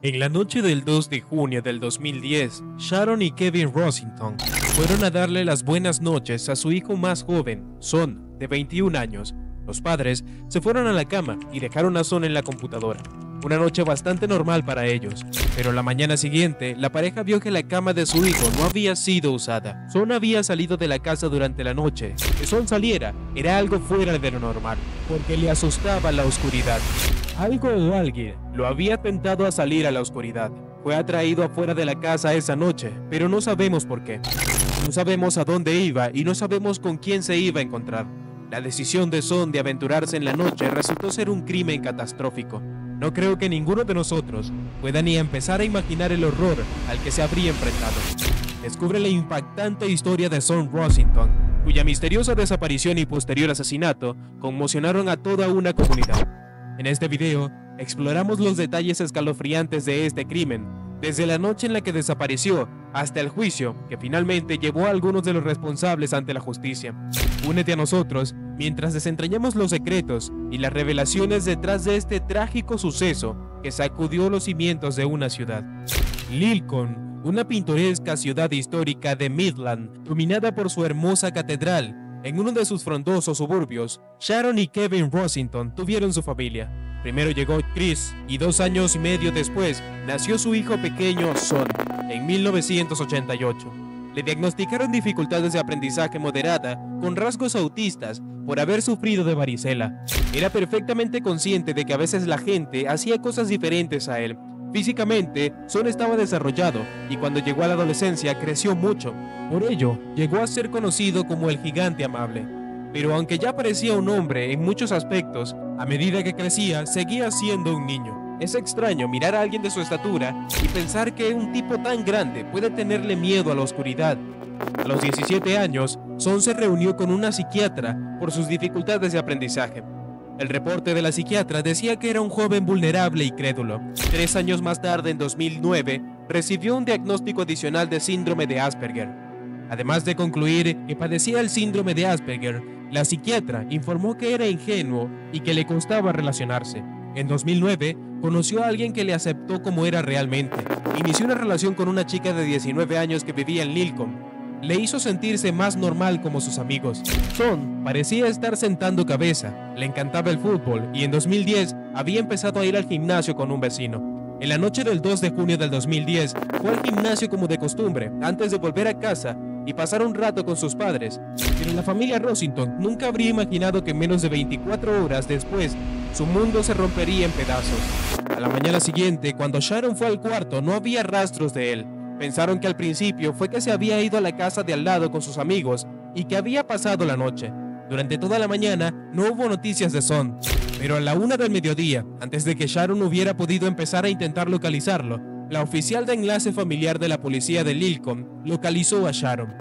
En la noche del 2 de junio del 2010, Sharon y Kevin Rossington fueron a darle las buenas noches a su hijo más joven, Son, de 21 años. Los padres se fueron a la cama y dejaron a Son en la computadora. Una noche bastante normal para ellos, pero la mañana siguiente, la pareja vio que la cama de su hijo no había sido usada. Son había salido de la casa durante la noche. Que Son saliera era algo fuera de lo normal, porque le asustaba la oscuridad. Algo o alguien lo había tentado a salir a la oscuridad. Fue atraído afuera de la casa esa noche, pero no sabemos por qué. No sabemos a dónde iba y no sabemos con quién se iba a encontrar. La decisión de Son de aventurarse en la noche resultó ser un crimen catastrófico. No creo que ninguno de nosotros pueda ni empezar a imaginar el horror al que se habría enfrentado. Descubre la impactante historia de Son Rossington, cuya misteriosa desaparición y posterior asesinato conmocionaron a toda una comunidad. En este video, exploramos los detalles escalofriantes de este crimen, desde la noche en la que desapareció hasta el juicio que finalmente llevó a algunos de los responsables ante la justicia. Únete a nosotros mientras desentrañamos los secretos y las revelaciones detrás de este trágico suceso que sacudió los cimientos de una ciudad. Lincoln, una pintoresca ciudad histórica de Midland, dominada por su hermosa catedral. En uno de sus frondosos suburbios, Sharon y Kevin Rossington tuvieron su familia. Primero llegó Chris y 2 años y medio después nació su hijo pequeño Son, en 1988. Le diagnosticaron dificultades de aprendizaje moderada con rasgos autistas por haber sufrido de varicela. Era perfectamente consciente de que a veces la gente hacía cosas diferentes a él. Físicamente, Son estaba desarrollado y cuando llegó a la adolescencia creció mucho. Por ello, llegó a ser conocido como el gigante amable. Pero aunque ya parecía un hombre en muchos aspectos, a medida que crecía, seguía siendo un niño. Es extraño mirar a alguien de su estatura y pensar que un tipo tan grande puede tenerle miedo a la oscuridad. A los 17 años, Son se reunió con una psiquiatra por sus dificultades de aprendizaje. El reporte de la psiquiatra decía que era un joven vulnerable y crédulo. 3 años más tarde, en 2009, recibió un diagnóstico adicional de síndrome de Asperger. Además de concluir que padecía el síndrome de Asperger, la psiquiatra informó que era ingenuo y que le costaba relacionarse. En 2009, conoció a alguien que le aceptó como era realmente. Inició una relación con una chica de 19 años que vivía en Lincoln. Le hizo sentirse más normal como sus amigos. Son parecía estar sentando cabeza, le encantaba el fútbol y en 2010 había empezado a ir al gimnasio con un vecino. En la noche del 2 de junio del 2010 fue al gimnasio como de costumbre, antes de volver a casa y pasar un rato con sus padres. Pero la familia Rossington nunca habría imaginado que menos de 24 horas después, su mundo se rompería en pedazos. A la mañana siguiente, cuando Sharon fue al cuarto, no había rastros de él. Pensaron que al principio fue que se había ido a la casa de al lado con sus amigos y que había pasado la noche. Durante toda la mañana no hubo noticias de Son, pero a la 1 del mediodía, antes de que Sharon hubiera podido empezar a intentar localizarlo, la oficial de enlace familiar de la policía de Lincoln localizó a Sharon.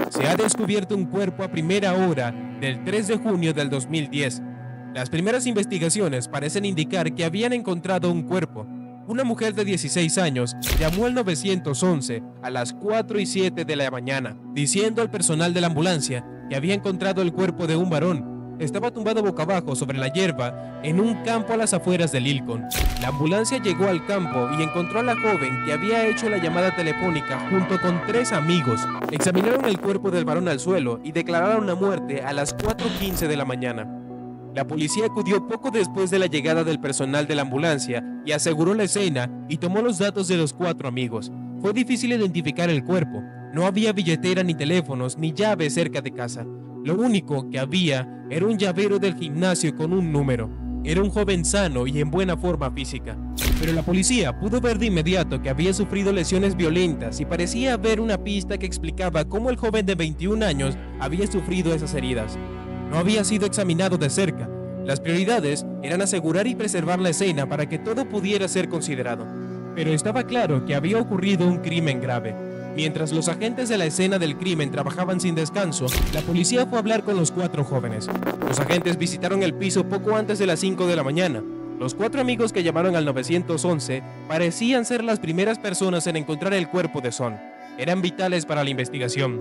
Se ha descubierto un cuerpo a primera hora del 3 de junio del 2010. Las primeras investigaciones parecen indicar que habían encontrado un cuerpo. Una mujer de 16 años llamó al 911 a las 4:07 de la mañana, diciendo al personal de la ambulancia que había encontrado el cuerpo de un varón. Estaba tumbado boca abajo sobre la hierba en un campo a las afueras de Lincoln. La ambulancia llegó al campo y encontró a la joven que había hecho la llamada telefónica junto con 3 amigos. Examinaron el cuerpo del varón al suelo y declararon la muerte a las 4:15 de la mañana. La policía acudió poco después de la llegada del personal de la ambulancia y aseguró la escena y tomó los datos de los 4 amigos. Fue difícil identificar el cuerpo. No había billetera ni teléfonos ni llaves cerca de casa. Lo único que había era un llavero del gimnasio con un número. Era un joven sano y en buena forma física. Pero la policía pudo ver de inmediato que había sufrido lesiones violentas y parecía haber una pista que explicaba cómo el joven de 21 años había sufrido esas heridas. No había sido examinado de cerca. Las prioridades eran asegurar y preservar la escena para que todo pudiera ser considerado. Pero estaba claro que había ocurrido un crimen grave. Mientras los agentes de la escena del crimen trabajaban sin descanso, la policía fue a hablar con los 4 jóvenes. Los agentes visitaron el piso poco antes de las 5 de la mañana. Los 4 amigos que llamaron al 911 parecían ser las primeras personas en encontrar el cuerpo de Son. Eran vitales para la investigación.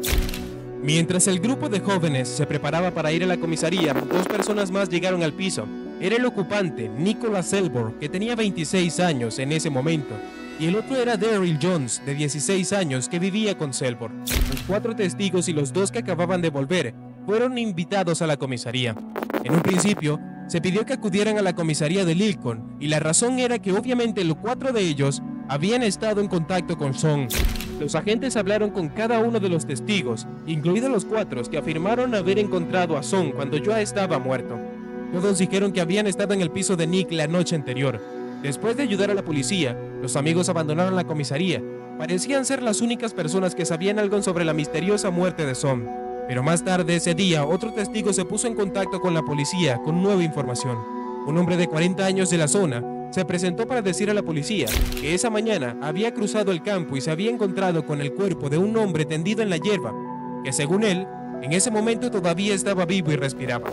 Mientras el grupo de jóvenes se preparaba para ir a la comisaría, 2 personas más llegaron al piso. Era el ocupante, Nicholas Elbor, que tenía 26 años en ese momento. y el otro era Daryl Jones, de 16 años, que vivía con Selvor. Los 4 testigos y los 2 que acababan de volver fueron invitados a la comisaría. En un principio, se pidió que acudieran a la comisaría de Lincoln, y la razón era que obviamente los 4 de ellos habían estado en contacto con Son. Los agentes hablaron con cada uno de los testigos, incluidos los 4 que afirmaron haber encontrado a Son cuando ya estaba muerto. Todos dijeron que habían estado en el piso de Nick la noche anterior. Después de ayudar a la policía, los amigos abandonaron la comisaría. Parecían ser las únicas personas que sabían algo sobre la misteriosa muerte de Son. Pero más tarde ese día, otro testigo se puso en contacto con la policía con nueva información. Un hombre de 40 años de la zona se presentó para decir a la policía que esa mañana había cruzado el campo y se había encontrado con el cuerpo de un hombre tendido en la hierba, que según él, en ese momento todavía estaba vivo y respiraba.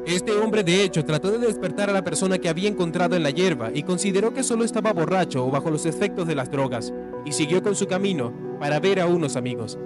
Este hombre de hecho trató de despertar a la persona que había encontrado en la hierba y consideró que solo estaba borracho o bajo los efectos de las drogas, y siguió con su camino para ver a unos amigos.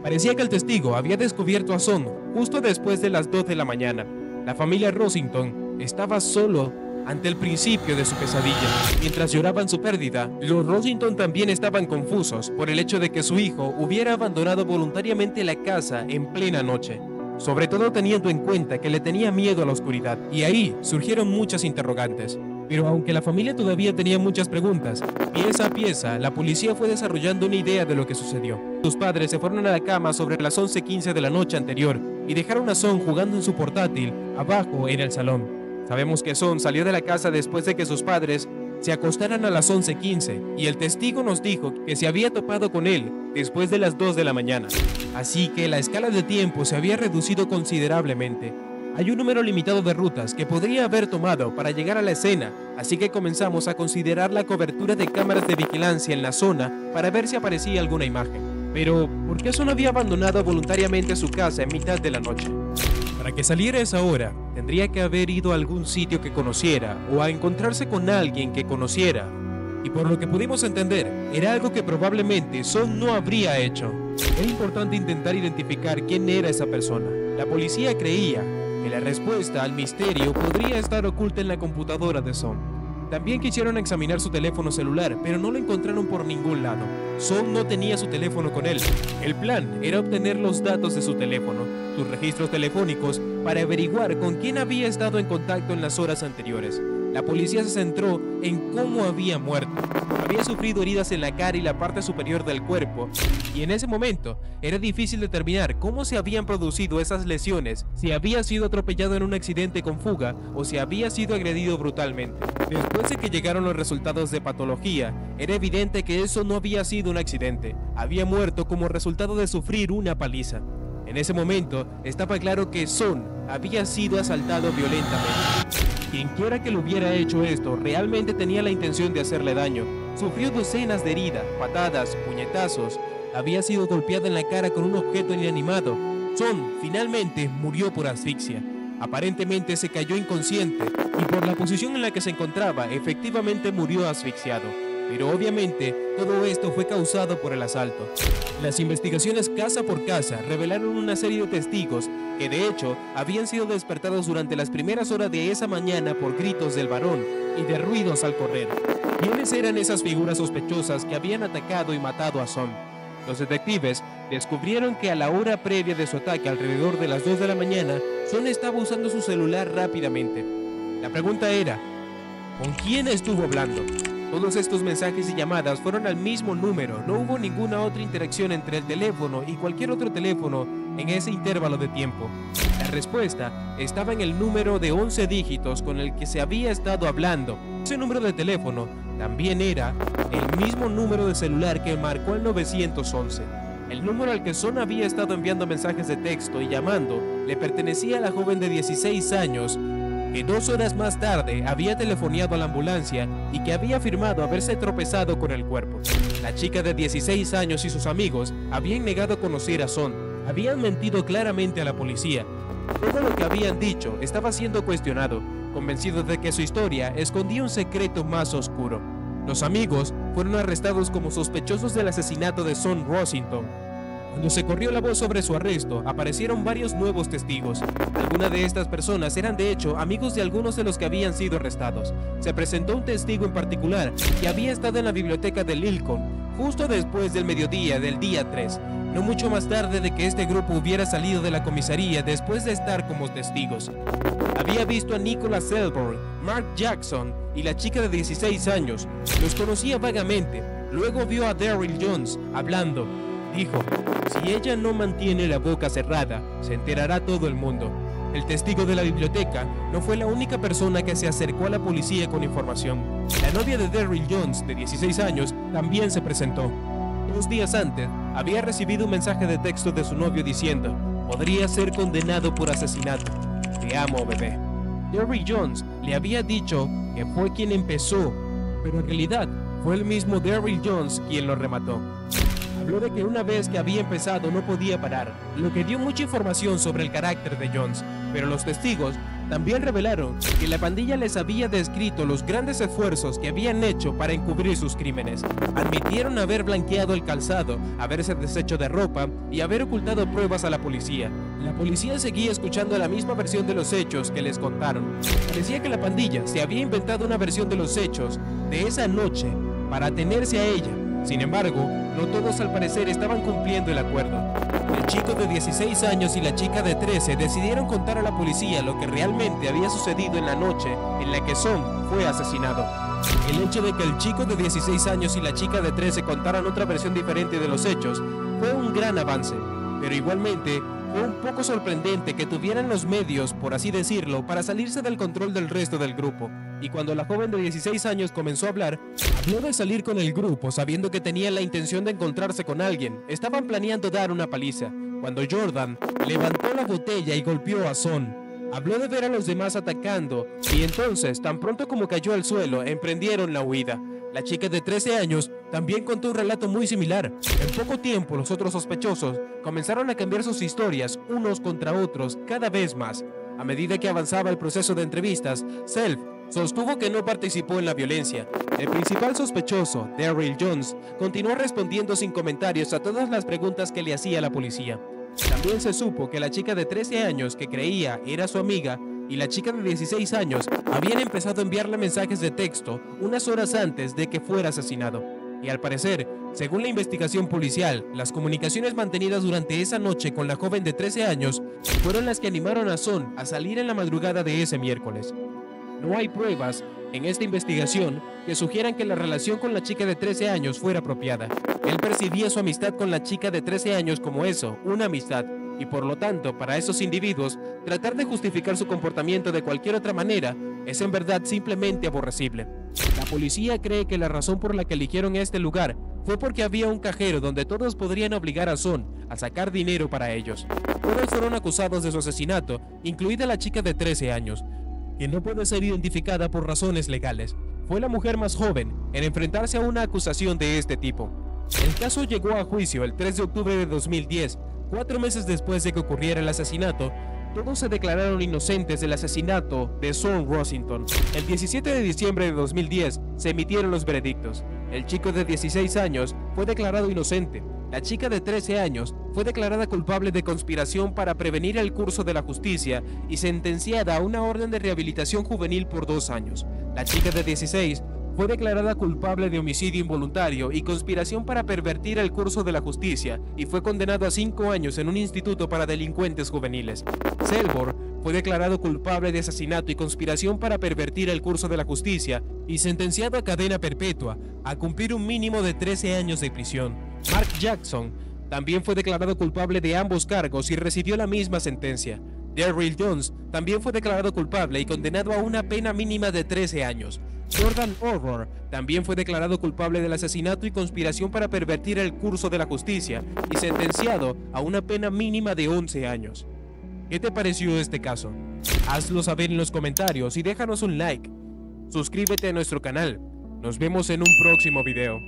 Parecía que el testigo había descubierto a Son justo después de las 2 de la mañana. La familia Rosington estaba solo ante el principio de su pesadilla. Mientras lloraban su pérdida, los Rosington también estaban confusos por el hecho de que su hijo hubiera abandonado voluntariamente la casa en plena noche, sobre todo teniendo en cuenta que le tenía miedo a la oscuridad, y ahí surgieron muchas interrogantes. Pero aunque la familia todavía tenía muchas preguntas, pieza a pieza, la policía fue desarrollando una idea de lo que sucedió. Sus padres se fueron a la cama sobre las 11:15 de la noche anterior y dejaron a Son jugando en su portátil abajo en el salón. Sabemos que Son salió de la casa después de que sus padres se acostaran a las 11:15 y el testigo nos dijo que se había topado con él después de las 2 de la mañana. Así que la escala de tiempo se había reducido considerablemente. Hay un número limitado de rutas que podría haber tomado para llegar a la escena, así que comenzamos a considerar la cobertura de cámaras de vigilancia en la zona para ver si aparecía alguna imagen. Pero, ¿por qué Son había abandonado voluntariamente su casa en mitad de la noche? Para que saliera a esa hora, tendría que haber ido a algún sitio que conociera o a encontrarse con alguien que conociera. Y por lo que pudimos entender, era algo que probablemente Son no habría hecho. Era importante intentar identificar quién era esa persona. La policía creía que la respuesta al misterio podría estar oculta en la computadora de Son. También quisieron examinar su teléfono celular, pero no lo encontraron por ningún lado. Son no tenía su teléfono con él. El plan era obtener los datos de su teléfono, sus registros telefónicos, para averiguar con quién había estado en contacto en las horas anteriores. La policía se centró en cómo había muerto. Había sufrido heridas en la cara y la parte superior del cuerpo, y en ese momento era difícil determinar cómo se habían producido esas lesiones, si había sido atropellado en un accidente con fuga o si había sido agredido brutalmente. Después de que llegaron los resultados de patología, era evidente que eso no había sido un accidente, había muerto como resultado de sufrir una paliza. En ese momento estaba claro que Son había sido asaltado violentamente. Quien quiera que lo hubiera hecho esto realmente tenía la intención de hacerle daño. Sufrió docenas de heridas, patadas, puñetazos. Había sido golpeado en la cara con un objeto inanimado. Son finalmente murió por asfixia. Aparentemente se cayó inconsciente y por la posición en la que se encontraba, efectivamente murió asfixiado. Pero obviamente todo esto fue causado por el asalto. Las investigaciones casa por casa revelaron una serie de testigos que de hecho habían sido despertados durante las primeras horas de esa mañana por gritos del varón y de ruidos al correr. ¿Quiénes eran esas figuras sospechosas que habían atacado y matado a Son? Los detectives descubrieron que a la hora previa de su ataque, alrededor de las 2 de la mañana, Son estaba usando su celular rápidamente. La pregunta era, ¿con quién estuvo hablando? Todos estos mensajes y llamadas fueron al mismo número, no hubo ninguna otra interacción entre el teléfono y cualquier otro teléfono en ese intervalo de tiempo. La respuesta estaba en el número de 11 dígitos con el que se había estado hablando. Ese número de teléfono también era el mismo número de celular que marcó el 911. El número al que Son había estado enviando mensajes de texto y llamando le pertenecía a la joven de 16 años que 2 horas más tarde había telefoneado a la ambulancia y que había afirmado haberse tropezado con el cuerpo. La chica de 16 años y sus amigos habían negado conocer a Son, habían mentido claramente a la policía. Todo lo que habían dicho estaba siendo cuestionado, convencidos de que su historia escondía un secreto más oscuro. Los amigos fueron arrestados como sospechosos del asesinato de Son Rosington. Cuando se corrió la voz sobre su arresto, aparecieron varios nuevos testigos. Algunas de estas personas eran de hecho amigos de algunos de los que habían sido arrestados. Se presentó un testigo en particular que había estado en la biblioteca de Lincoln justo después del mediodía del día 3, no mucho más tarde de que este grupo hubiera salido de la comisaría después de estar como testigos. Había visto a Nicholas Selborn, Mark Jackson y la chica de 16 años. Los conocía vagamente. Luego vio a Daryl Jones hablando. Dijo, si ella no mantiene la boca cerrada, se enterará todo el mundo. El testigo de la biblioteca no fue la única persona que se acercó a la policía con información. La novia de Daryl Jones, de 16 años, también se presentó. 2 días antes, había recibido un mensaje de texto de su novio diciendo, podría ser condenado por asesinato. Te amo, bebé. Daryl Jones le había dicho que fue quien empezó, pero en realidad fue el mismo Daryl Jones quien lo remató. Habló de que una vez que había empezado no podía parar, lo que dio mucha información sobre el carácter de Jones, pero los testigos también revelaron que la pandilla les había descrito los grandes esfuerzos que habían hecho para encubrir sus crímenes. Admitieron haber blanqueado el calzado, haberse deshecho de ropa y haber ocultado pruebas a la policía. La policía seguía escuchando la misma versión de los hechos que les contaron. Decía que la pandilla se había inventado una versión de los hechos de esa noche para atenerse a ella. Sin embargo, no todos al parecer estaban cumpliendo el acuerdo. El chico de 16 años y la chica de 13 decidieron contar a la policía lo que realmente había sucedido en la noche en la que Son fue asesinado. El hecho de que el chico de 16 años y la chica de 13 contaran otra versión diferente de los hechos fue un gran avance, pero igualmente fue un poco sorprendente que tuvieran los medios, por así decirlo, para salirse del control del resto del grupo. Y cuando la joven de 16 años comenzó a hablar, habló de salir con el grupo sabiendo que tenían la intención de encontrarse con alguien. Estaban planeando dar una paliza, cuando Jordan levantó la botella y golpeó a Son. Habló de ver a los demás atacando, y entonces, tan pronto como cayó al suelo, emprendieron la huida. La chica de 13 años también contó un relato muy similar. En poco tiempo, los otros sospechosos comenzaron a cambiar sus historias unos contra otros cada vez más. A medida que avanzaba el proceso de entrevistas, Self sostuvo que no participó en la violencia. El principal sospechoso, Daryl Jones, continuó respondiendo sin comentarios a todas las preguntas que le hacía la policía. También se supo que la chica de 13 años que creía era su amiga y la chica de 16 años habían empezado a enviarle mensajes de texto unas horas antes de que fuera asesinado. Y al parecer, según la investigación policial, las comunicaciones mantenidas durante esa noche con la joven de 13 años fueron las que animaron a Son a salir en la madrugada de ese miércoles. No hay pruebas en esta investigación que sugieran que la relación con la chica de 13 años fuera apropiada. Él percibía su amistad con la chica de 13 años como eso, una amistad, y por lo tanto, para esos individuos, tratar de justificar su comportamiento de cualquier otra manera es en verdad simplemente aborrecible. La policía cree que la razón por la que eligieron este lugar fue porque había un cajero donde todos podrían obligar a Son a sacar dinero para ellos. Todos fueron acusados de su asesinato, incluida la chica de 13 años, que no puede ser identificada por razones legales. Fue la mujer más joven en enfrentarse a una acusación de este tipo. El caso llegó a juicio el 3 de octubre de 2010, 4 meses después de que ocurriera el asesinato. Todos se declararon inocentes del asesinato de Son Rossington. El 17 de diciembre de 2010 se emitieron los veredictos. El chico de 16 años fue declarado inocente. La chica de 13 años fue declarada culpable de conspiración para prevenir el curso de la justicia y sentenciada a una orden de rehabilitación juvenil por 2 años. La chica de 16 fue declarada culpable de homicidio involuntario y conspiración para pervertir el curso de la justicia y fue condenado a 5 años en un instituto para delincuentes juveniles. Selborn fue declarado culpable de asesinato y conspiración para pervertir el curso de la justicia y sentenciado a cadena perpetua, a cumplir un mínimo de 13 años de prisión. Mark Jackson también fue declarado culpable de ambos cargos y recibió la misma sentencia. Daryl Jones también fue declarado culpable y condenado a una pena mínima de 13 años. Jordan Horror también fue declarado culpable del asesinato y conspiración para pervertir el curso de la justicia y sentenciado a una pena mínima de 11 años. ¿Qué te pareció este caso? Hazlo saber en los comentarios y déjanos un like. Suscríbete a nuestro canal. Nos vemos en un próximo video.